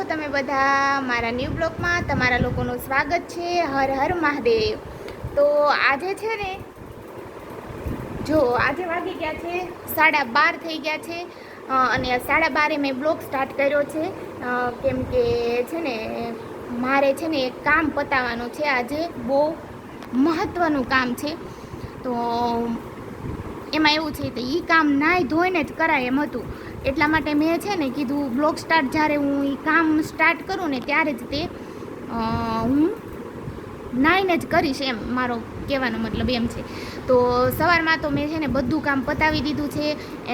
છો તમે બધા મારા ન્યૂ બ્લોગમાં તમારા લોકોનું સ્વાગત છે. હર હર મહાદેવ. તો આજે છે ને જો આજે વાગી ગયા છે 12:30 થઈ ગયા છે અને 12:30 મેં બ્લોગ સ્ટાર્ટ કર્યો છે કેમ કે છે ને મારે છે ને એક કામ પતાવવાનું છે. આજે બહુ મહત્ત્વનું કામ છે. તો એમાં એવું છે તો એ કામ નાહી ધોઈને જ કરાય એમ હતું. એટલા માટે મેં છે ને કીધું બ્લોગ સ્ટાર્ટ જ્યારે હું એ કામ સ્ટાર્ટ કરું ને ત્યારે જ તે હું નાઈને જ કરીશ, એમ મારો કહેવાનો મતલબ એમ છે. તો સવારમાં તો મેં છે ને બધું કામ પતાવી દીધું છે.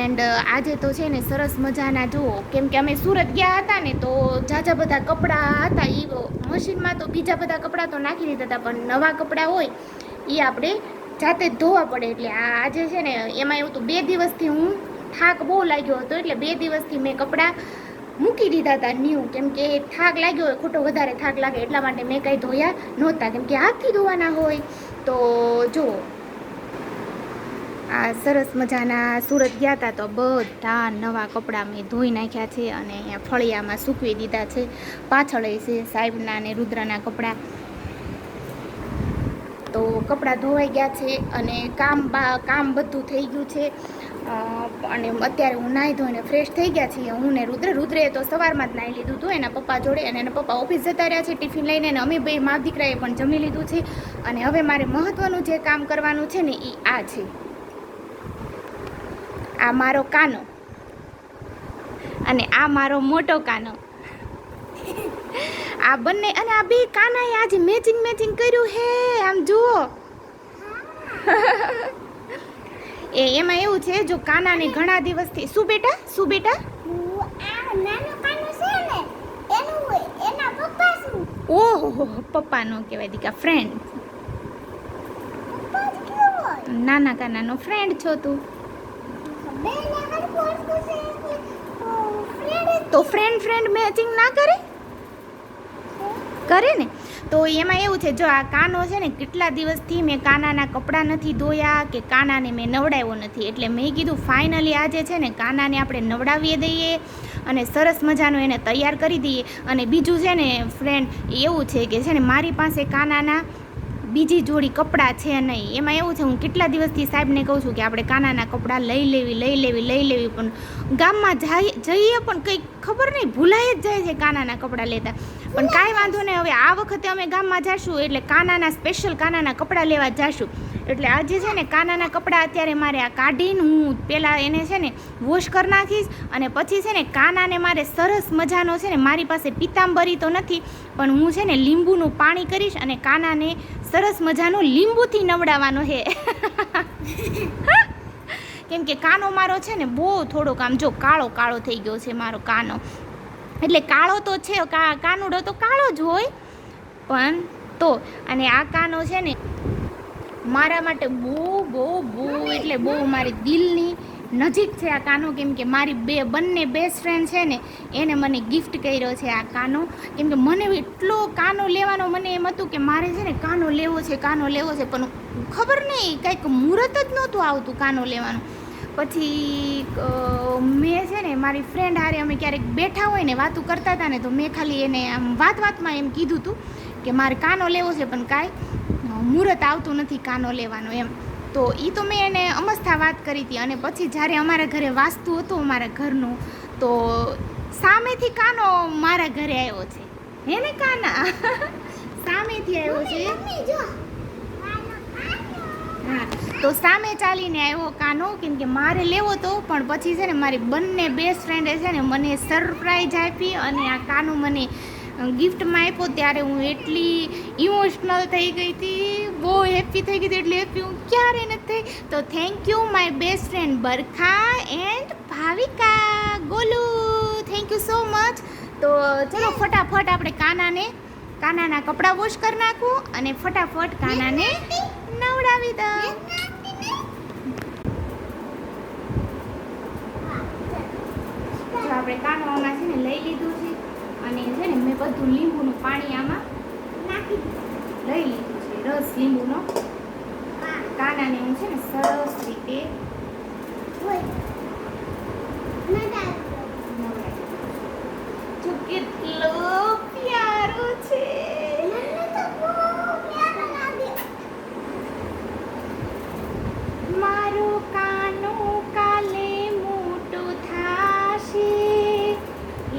એન્ડ આજે તો છે ને સરસ મજાના જુઓ, કેમ કે અમે સુરત ગયા હતા ને તો ઝાઝા બધા કપડાં હતા. એ મશીનમાં તો બીજા બધા કપડાં તો નાખી દીધા હતા, પણ નવા કપડાં હોય એ આપણે જાતે જ ધોવા પડે. એટલે આજે છે ને એમાં એવું તો 2 દિવસથી હું થાક બહુ લાગ્યો હતો, એટલે 2 દિવસથી મેં કપડાં મૂકી દીધા હતા ન્યૂ, કેમ કે થાક લાગ્યો હોય, ખોટો વધારે થાક લાગે એટલા માટે મેં કંઈ ધોયા નહોતા, કેમ કે હાથથી ધોવાના હોય. તો જુઓ આ સરસ મજાના સુરત ગયા હતા તો બધા નવા કપડાં મેં ધોઈ નાખ્યા છે અને અહીંયા ફળિયામાં સૂકવી દીધા છે. પાછળ છે સાહેબના અને રુદ્રના કપડાં. તો કપડાં ધોવાઈ ગયા છે અને કામ બધું થઈ ગયું છે. અને અત્યારે હું નાહી ધોઈને ફ્રેશ થઈ ગયા છીએ, હું ને રુદ્રે તો સવારમાં જ નાહી લીધું હતું એના પપ્પા જોડે, અને એના પપ્પા ઓફિસ જતા રહ્યા છે ટિફિન લઈને, અને અમે બે મા દીકરાએ પણ જમી લીધું છે. અને હવે મારે મહત્ત્વનું જે કામ કરવાનું છે ને એ આ છે. આ મારો કાનો અને આ મારો મોટો કાનો. આ બંને અને આ બે કાનાએ આજે મેચિંગ કર્યું હે, આમ જુઓ. એમાં એવું છે, જો કાનાને ઘણા દિવસથી શું બેટા ઓહો પપ્પાનો કહેવાય દીકા, ફ્રેન્ડ, નાના કાનાનો ફ્રેન્ડ છો તું. તો ફ્રેન્ડ મેચિંગ ના કરે ને. તો એમાં એવું છે, જો આ કાનો છે ને કેટલા દિવસથી મેં કાનાના કપડાં નથી ધોયા કે કાનાને મેં નવડાવ્યો નથી, એટલે મેં કીધું ફાઇનલી આજે છે ને કાનાને આપણે નવડાવી દઈએ અને સરસ મજાનું એને તૈયાર કરી દઈએ. અને બીજું છે ને ફ્રેન્ડ એવું છે કે છે ને મારી પાસે કાનાના બીજી જોડી કપડાં છે નહીં. એમાં એવું છે, હું કેટલા દિવસથી સાહેબને કહું છું કે આપણે કાનાના કપડાં લઈ લેવી, પણ ગામમાં જઈએ પણ કંઈક ખબર નહીં, ભૂલાઈ જ જાય છે કાનાના કપડાં લેતા. પણ કાંઈ વાંધો નહીં, હવે આ વખતે અમે ગામમાં જઈશું એટલે કાનાના સ્પેશિયલ કાનાના કપડાં લેવા જઈશું. એટલે આજે છે ને કાનાના કપડાં અત્યારે મારે આ કાઢીને હું પહેલાં એને છે ને વોશ કરી નાખીશ, અને પછી છે ને કાનાને મારે સરસ મજાનો છે ને, મારી પાસે પિતાંબરી તો નથી પણ હું છે ને લીંબુનું પાણી કરીશ અને કાનાને સરસ મજાનો લીંબુથી નવડાવવાનો છે. કેમ કે કાનો મારો છે ને બહુ થોડોક આમ જો કાળો થઈ ગયો છે મારો કાનો. એટલે કાળો તો છે, કાનુડો તો કાળો જ હોય, પણ તો અને આ કાનો છે ને મારા માટે બહુ એટલે બહુ મારી દિલની નજીક છે આ કાનો. કેમ કે મારી બંને બેસ્ટ ફ્રેન્ડ છે ને એને મને ગિફ્ટ કર્યો છે આ કાનો. કેમ કે મને એટલો કાનો લેવાનો મને એમ હતું કે મારે છે ને કાનો લેવો છે, પણ ખબર નહીં કંઈક મુહૂર્ત જ નહોતું આવતું કાનો લેવાનું. પછી મેં છે ને મારી ફ્રેન્ડ હારે અમે ક્યારેક બેઠા હોય ને વાતું કરતા હતા ને, તો મેં ખાલી એને આમ વાતમાં એમ કીધું હતું કે મારે કાનો લેવો છે, પણ કાંઈ મુહૂર્ત આવતું નથી કાનો લેવાનો એમ. તો એ તો મેં એને અમસ્તા વાત કરી હતી. અને પછી જ્યારે અમારા ઘરે વાસ્તુ હતું અમારા ઘરનું, તો સામેથી કાનો મારા ઘરે આવ્યો છે. હે ને કાના સામેથી આવ્યો છે. હા, તો સામે ચાલીને આવ્યો કાનો, કેમ કે મારે લેવો તો, પણ પછી છે ને મારી બંને બેસ્ટ ફ્રેન્ડે છે ને મને સરપ્રાઈઝ આપી અને આ કાનો મને ગિફ્ટમાં આપ્યો. ત્યારે હું એટલી ઇમોશનલ થઈ ગઈ હતી, બહુ હેપી થઈ ગઈ હતી, એટલી હેપી હું ક્યારે નથી થઈ. તો thank you my best friend બરખા and Bhavika Golu, thank you so much. તો ચલો ફટાફટ આપણે કાનાના કપડાં વોશ કરી નાખું અને ફટાફટ કાનાને નવડાવી દઉં. જો આપણે કાનો આમાં છે ને લઈ લીધું છે, અને છે ને મેં બધું લીંબુનું પાણી આમાં લઈ લીધું છે, રસ લીંબુનો. કાનાને હું છે ને સરસ રીતે જો કેટલો પ્યારો છે. મારો કાનો કાલે મોટો થાશે,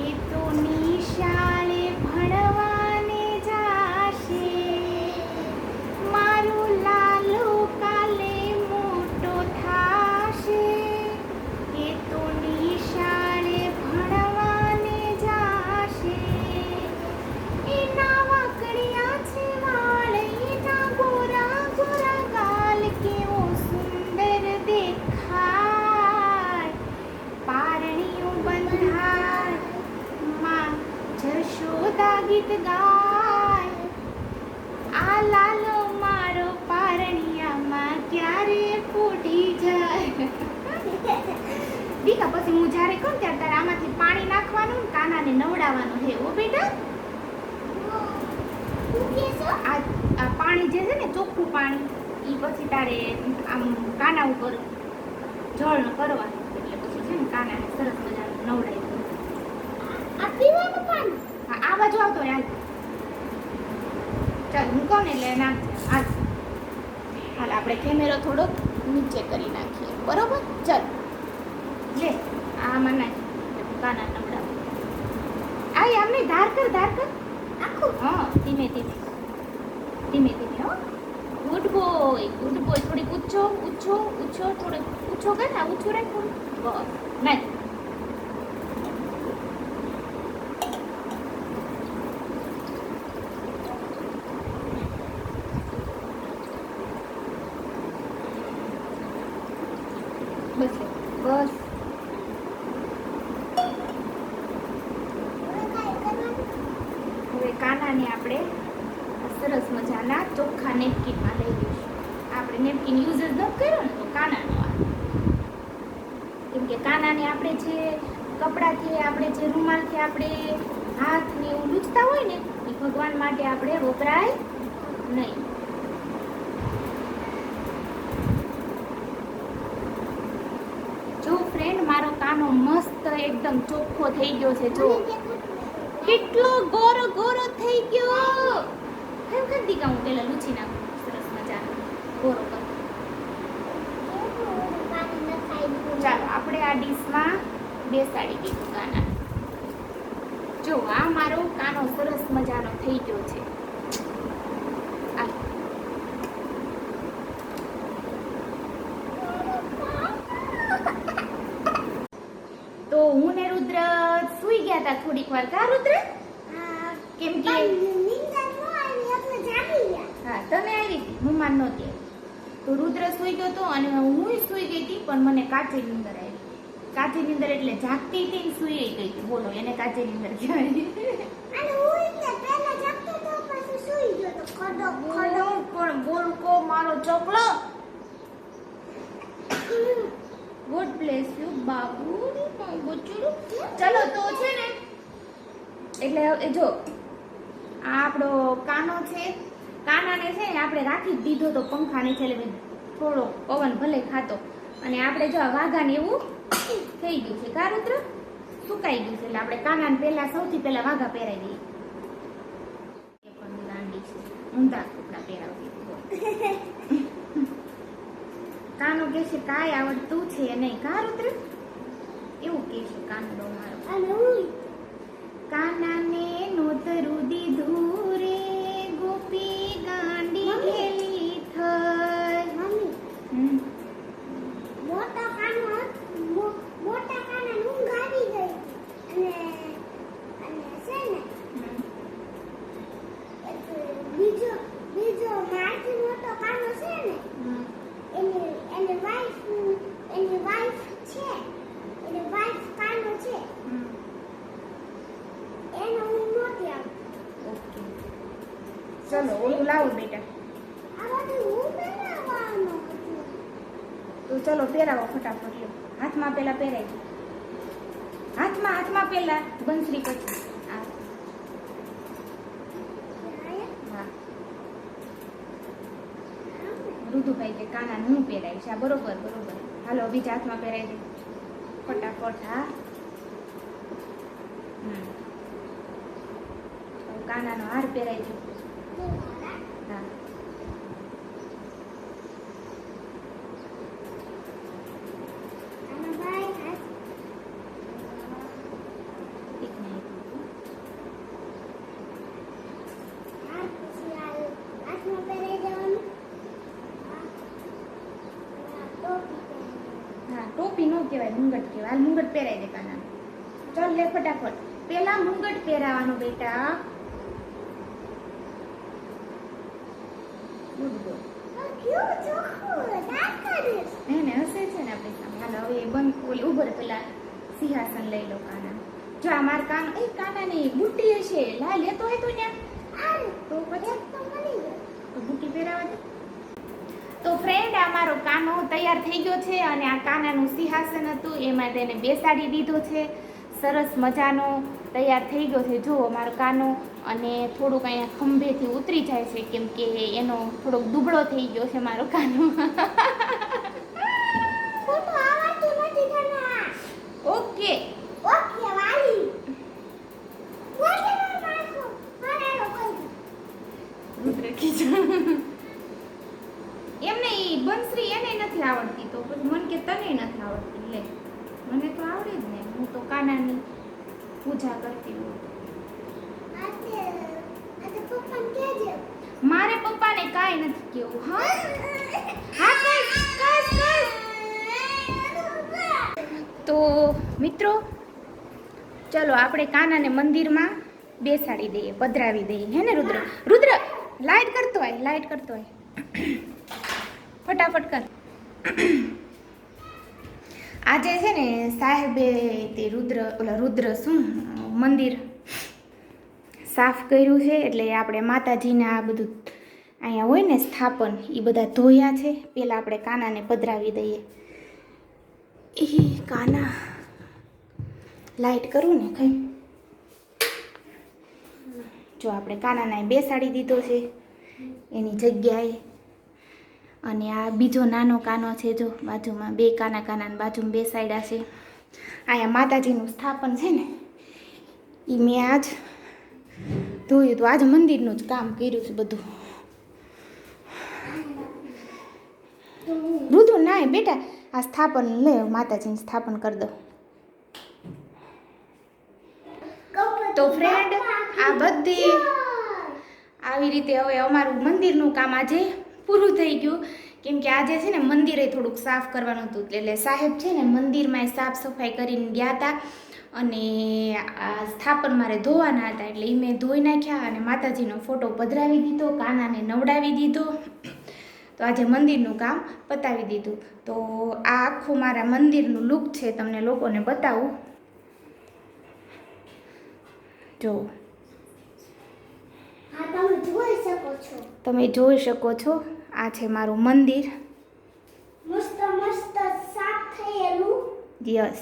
એ તો નિશાળે ભણવાને જાશે. મારો લાલો કાલે મોટો થાશે, એ તો નિશાળે ભણવાને જાશે. એના વાકડિયા છે વાળ, એના ગોરા ગોરા ગાલ, કેવો સુંદર દેખાય. પારણીઓ બંધાય, માં જશોદા ગીત ગાય. આ લાલો મારો પારણિયામાં ક્યારે ફૂટી જાય. દીકા પછી હું જ્યારે કહું ત્યારે તારે આમાંથી પાણી નાખવાનું ને કાનાને નવડાવવાનું છે. ઓ બેટા, આ પાણી જે છે ને ચોખ્ખું પાણી, એ પછી તારે આમ કાના ઉપર જળ કરવાનું. એટલે પછી છે ને કાનાને સરસ મજાનું નવડાવી. આ પીવાનું પાણી? હા, આ બાજુ આવતો યાર. ચાલ હું કહું ને એટલે નાખજે. હાલ આપણે કેમેરો થોડો નીચે કરી નાખીએ, બરોબર? ચાલ લે આમાં નાખી કાના નવડાવ. આ આમને ધાર કર આખું. હા, ધીમે ધીમે હો. Good boy. થોડીક ઊંચો થોડોક ઊંચો કર ને, ઊંચું રાખ થોડું. બસ નાખ. બસ હવે કાનાને આપણે સરસ મજાના ચોખ્ખા નેપકિનમાં લઈ લઈશું. આપણે નેપકિન યુઝ જ ન કર્યો ને તો કાનાનો આવે. કેમ કે કાનાને આપણે જે કપડાથી, આપણે જે રૂમાલથી આપણે હાથને એવું લૂછતા હોય ને, એ ભગવાન માટે આપણે વપરાય નહીં. જો ફ્રેન્ડ, મારો કાનો મસ્ત એકદમ ચોખ્ખો થઈ ગયો છે. જો કેટલો ગોરો થઈ ગયો. કેમ કરતી કે હું પેલા લૂછી નાખું સરસ મજાનો ગોરો કર. ચાલો આપણે આ ડીશમાં બેસાડી દીધું કાના. જો આ મારો કાનો સરસ મજાનો થઈ ગયો છે. તો હું ને રુદ્ર સુઈ ગયા હતા થોડીક વાર. કા રુદ્ર? કેમ કે હા, તમે આવી હતી, હું માન નહોતી. તો રુદ્ર સુઈ ગયો હતો અને હું સુઈ ગઈ હતી, પણ મને કાચી નીંદર આવી. કાચી નીંદર એટલે જાગતી હતી ને સુઈ ગઈ હતી. બોલો, એને કાચી નીંદર કહેવાય. પણ બોલકો મારો ચોકલો. ગોડ બ્લેસ યુ બાબુ. ચલો તો છે ને, એટલે જો આ આપણો કાનો છે. કાનાને છે ને આપણે રાખી જ દીધો તો પંખા નીચે, એટલે થોડો પવન ભલે ખાતો. અને આપણે જો વાઘાને એવું થઈ ગયું છે. કા રુદ્ર? સુકાઈ ગયું છે. એટલે આપણે કાનાને સૌથી પહેલા વાઘા પહેરાવી દઈએ. એ પણ દાંડી છે, ઊંધા કપડા પહેરાવી દીધું. કાનો કે છે કાંઈ આવડતું છે નહીં. કા રુદ્ર? એવું કે છે કાનડો મારો. કાનાને નોતરું દીધું રે, ગોપી ગાંડી ગેલી થઈ. મોટા કાના ઊંઘ આવી ગઈ અને છે ને બીજો મારથી મોટો કાનો છે ને, એની વાઈફ છે, એની વાઈફ કાનો છે, એનો ઊંઘ નહોતી આવતી. ઓકે, ચલો ઓલું લાવો બેટા. આ બધું હું બનાવવાનું હતું. તો ચલો પહેરાવો ફટાફટ. લો હાથમાં પેલા પહેરાવી દો. હાથમાં પેલા બંસરી પછી. હા રુદુભાઈ કે કાના હું પહેરાવીશ. આ બરોબર. હાલો બીજા હાથમાં પહેરાવી દે ફટાફટ. હા કાનાનો હાર પહેરાઈ દો. હા એક મિનિટ. હા ટોપી નો કહેવાય, મુંગટ કહેવાય. હાલ મુંગટ પહેરાઈ દે કાનાને. ચાલ લે ફટાફટ. પેલા મુંગટ પહેરાવાનું બેટા. Good boy. એને હસે છે ને આપણે સામે. હાલ હવે બંધ ઓલી ઉભર પેલા સિંહાસન લઈ લો કાના. જો આ માર કાન એ કાનાની બુટ્ટી હશે. લા લેતો હોય તો ન્યા તો પછી તો બુટ્ટી પહેરાવા દે. તો ફ્રેન્ડ આ મારો કાનો તૈયાર થઈ ગયો છે અને આ કાનાનું સિંહાસન હતું એમાં તેને બેસાડી દીધો છે. સરસ મજાનો તૈયાર થઈ ગયો છે. જુઓ મારો કાનો. અને થોડુંક અહીંયા ખંભેથી ઉતરી જાય છે કેમ કે એનો થોડોક દુબળો થઈ ગયો છે મારો કાનો. ઓકે રુદ્ર ખીચો. એમને ઈ બંસરી એને નથી આવડતી તો પછી મને કે તને નથી આવડતી. લે મને તો આવડે જ ને. હું તો કાનાની પૂજા કરતી હોઉં. મારે પપ્પાને કાંઈ નથી કેવું. હા હા કસ. તો મિત્રો ચલો આપણે કાનાને મંદિરમાં બેસાડી દઈએ, પધરાવી દઈએ. હે ને રુદ્ર? રુદ્ર લાઈટ કરતો હોય, લાઈટ કરતો હોય. ફટાફટ કર. આજે છે ને સાહેબે તે રુદ્ર શું મંદિર સાફ કર્યું છે એટલે આપણે માતાજીના આ બધું અહીંયા હોય ને સ્થાપન એ બધા ધોયા છે. પહેલાં આપણે કાનાને પધરાવી દઈએ. એ કાના લાઈટ કરું ને કઈ. જો આપણે કાનાને બેસાડી દીધો છે એની જગ્યાએ. અને આ બીજો નાનો કાનો છે જો બાજુમાં. બે કાના બાજુમાં બેસાડ્યા છે. અહીંયા માતાજીનું સ્થાપન છે ને એ મેં આજ ધોયું હતું. આજ મંદિરનું જ કામ કર્યું છે બધું. રુદ્ર ના બેટા આ સ્થાપન લે, માતાજીનું સ્થાપન કરી દો. તો ફ્રેન્ડ આ બધી આવી રીતે હવે અમારું મંદિરનું કામ આજે પૂરું થઈ ગયું. કેમ કે આજે છે ને મંદિરે થોડુંક સાફ કરવાનું હતું એટલે સાહેબ છે ને મંદિરમાં સાફ સફાઈ કરીને ગયા હતા અને આ સ્થાપન મારે ધોવાના હતા એટલે એ મેં ધોઈ નાખ્યા અને માતાજીનો ફોટો પધરાવી દીધો, કાનાને નવડાવી દીધો. તો આજે મંદિરનું કામ પતાવી દીધું. તો આ આખું મારા મંદિરનું લુક છે તમને લોકોને બતાવું. જો તમે જોઈ શકો છો આ છે મારું મંદિર. મસ્ત સાફ થયેલું. યસ.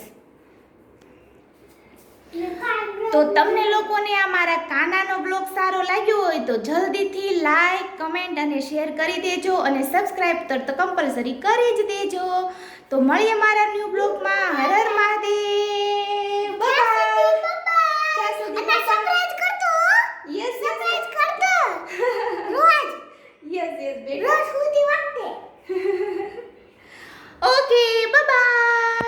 તો તમને લોકોને આ મારા કાનાનો બ્લોગ સારો લાગ્યો હોય તો જલ્દીથી લાઈક, કમેન્ટ અને શેર કરી દેજો અને સબસ્ક્રાઈબ તો કમ્પલસરી કરી જ દેજો. તો મળીએ મારા ન્યૂ બ્લોગમાં. હર હર મહાદેવ.